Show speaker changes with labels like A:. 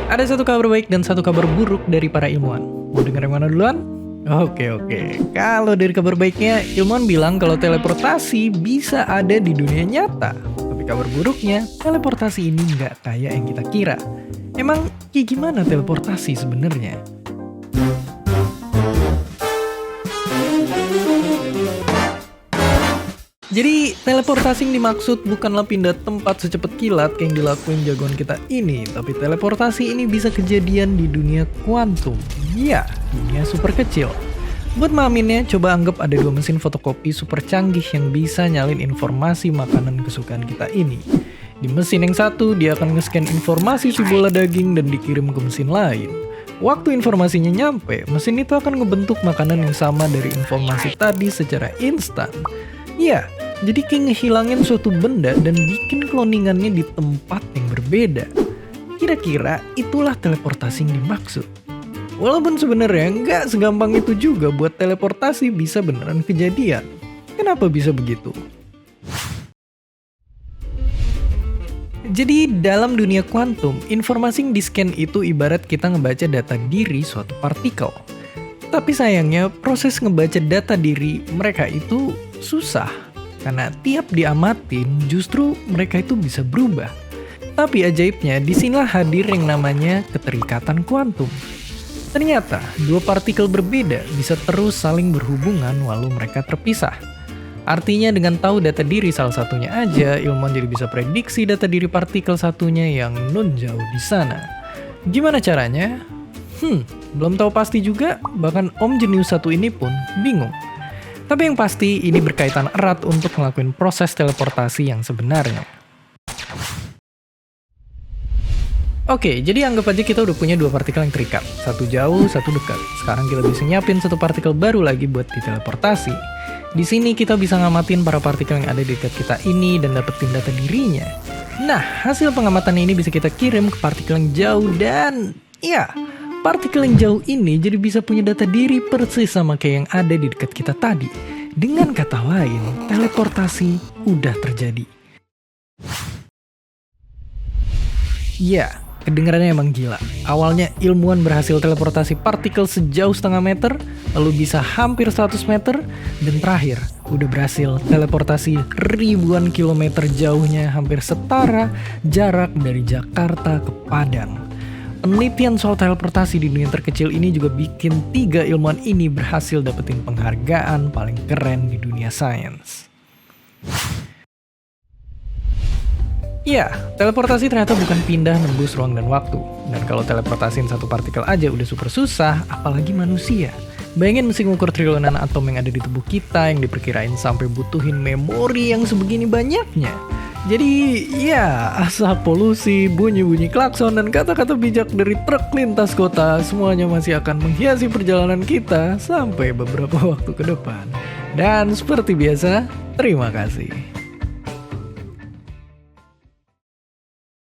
A: Ada satu kabar baik dan satu kabar buruk dari para ilmuwan. Mau dengar yang mana duluan? Oke. Kalau dari kabar baiknya, ilmuwan bilang kalau teleportasi bisa ada di dunia nyata. Tapi kabar buruknya, teleportasi ini nggak kayak yang kita kira. Emang kayak gimana teleportasi sebenarnya? Jadi, teleportasi yang dimaksud bukanlah pindah tempat secepat kilat kayak yang dilakuin jagoan kita ini, tapi teleportasi ini bisa kejadian di dunia kuantum. Ya, dunia super kecil. Buat maminnya, coba anggap ada dua mesin fotokopi super canggih yang bisa nyalin informasi makanan kesukaan kita ini. Di mesin yang satu, dia akan nge-scan informasi si bola daging dan dikirim ke mesin lain. Waktu informasinya nyampe, mesin itu akan ngebentuk makanan yang sama dari informasi tadi secara instan. Ya, jadi kayak ngehilangin suatu benda dan bikin cloningannya di tempat yang berbeda. Kira-kira itulah teleportasi yang dimaksud. Walaupun sebenarnya nggak segampang itu juga buat teleportasi bisa beneran kejadian. Kenapa bisa begitu? Jadi dalam dunia kuantum, informasi yang di-scan itu ibarat kita ngebaca data diri suatu partikel. Tapi sayangnya proses ngebaca data diri mereka itu susah. Karena tiap diamatin justru mereka itu bisa berubah. Tapi ajaibnya disinilah hadir yang namanya keterikatan kuantum. Ternyata dua partikel berbeda bisa terus saling berhubungan walau mereka terpisah. Artinya dengan tahu data diri salah satunya aja, ilmuwan jadi bisa prediksi data diri partikel satunya yang non jauh di sana. Gimana caranya? Belum tahu pasti juga, bahkan Om jenius satu ini pun bingung. Tapi yang pasti ini berkaitan erat untuk ngelakuin proses teleportasi yang sebenarnya. Oke, jadi anggap aja kita udah punya dua partikel yang terikat. Satu jauh, satu dekat. Sekarang kita bisa nyiapin satu partikel baru lagi buat diteleportasi. Di sini kita bisa ngamatin para partikel yang ada di dekat kita ini dan dapetin data dirinya. Nah, hasil pengamatan ini bisa kita kirim ke partikel yang jauh dan ya, partikel yang jauh ini jadi bisa punya data diri persis sama kayak yang ada di dekat kita tadi. Dengan kata lain, teleportasi udah terjadi. Ya, kedengarannya emang gila. Awalnya ilmuwan berhasil teleportasi partikel sejauh 0,5 meter, lalu bisa hampir 100 meter, dan terakhir udah berhasil teleportasi ribuan kilometer jauhnya hampir setara jarak dari Jakarta ke Padang. Penelitian soal teleportasi di dunia terkecil ini juga bikin 3 ilmuwan ini berhasil dapetin penghargaan paling keren di dunia sains. Ya, teleportasi ternyata bukan pindah nembus ruang dan waktu. Dan kalau teleportasiin satu partikel aja udah super susah, apalagi manusia. Bayangin mesin ukur triliunan atom yang ada di tubuh kita yang diperkirain sampai butuhin memori yang sebegini banyaknya. Jadi ya, asap polusi, bunyi-bunyi klakson, dan kata-kata bijak dari truk lintas kota semuanya masih akan menghiasi perjalanan kita sampai beberapa waktu ke depan. Dan seperti biasa, terima kasih.